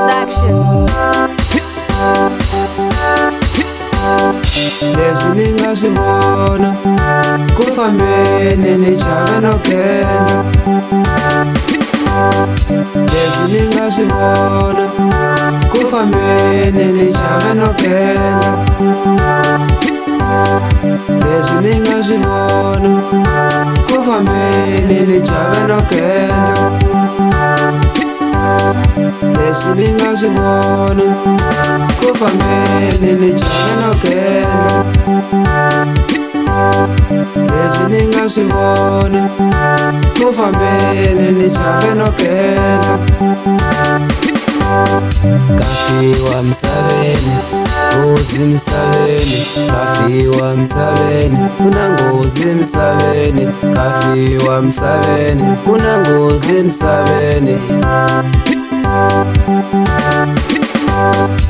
Production. Leswi ni nga swi vona ku fambeni ni chave no kenda. Leswi ni nga swi vona ku fambeni ni chave no kenda. Leswi ni nga swi vona ku fambeni ni chave no kenda. Leswi ni nga swi vona ku fambeni ni chave no kenda. Leswi ni nga swi vona ku fambeni ni chave no kenda. Kafiwa misaveni, nghozi misaveni, kafiwa misaveni, kuna nghozi misaveni, kafiwa misaveni, kuna nghozi misaveni.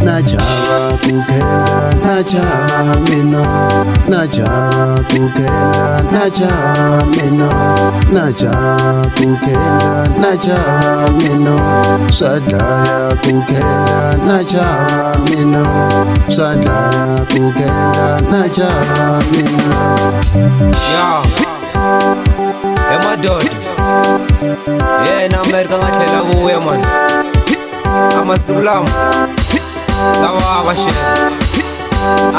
Nachava kukenda, nachava mina, nachava kukenda, nachava mina, nachava kukenda, nachava mina, swadlaya kukenda, nachava mina, swadlaya kukenda, nachava mina. Ya emadoda yena Amerika ngathlela kuye man amasiku lama kavava shela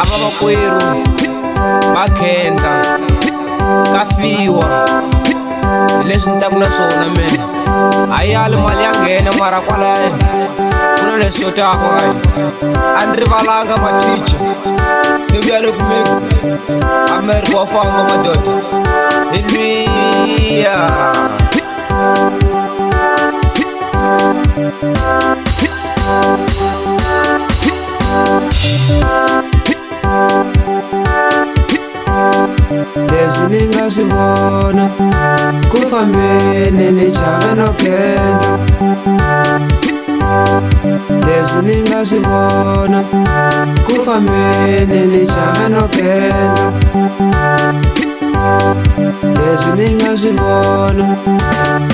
ava vakwerhu vakhenda kafiwa leswi ni taku na swona mena hayali mali ya nghena mara kwalaya ku na leswi swo tako kayi a ni rivalanga maticha ni vuya ni ku mix Amerika wa famba madoda hi lwiya. Leswi ni nga swi vona ku fambeni ni chave no kenda. Leswi ni nga swi vona ku fambeni ni chave no kenda. Leswi ni nga swi vona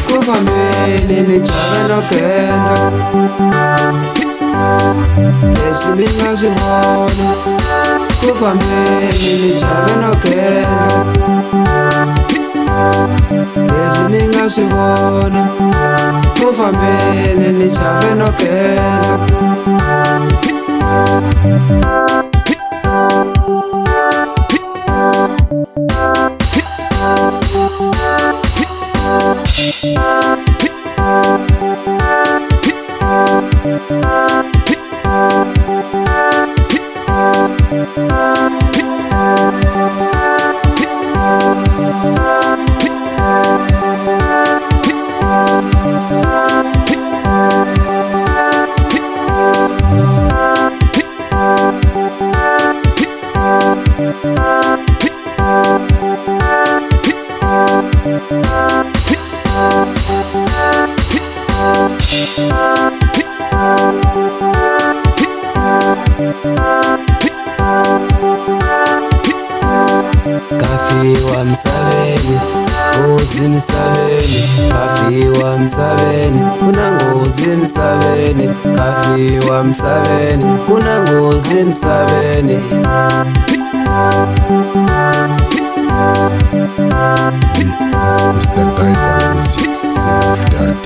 ku fambeni ni chave no kenda. Leswi ni nga swi vona ku fambeni ni chave no kenda. Leswi ni nga swi vona ku fambeni ni chave no kenda. Kafiwa misaveni, nghozi misaveni, kafiwa misaveni, kuna nghozi misaveni, kafiwa misaveni, kuna nghozi misaveni. Mr. Guy Music, son of that.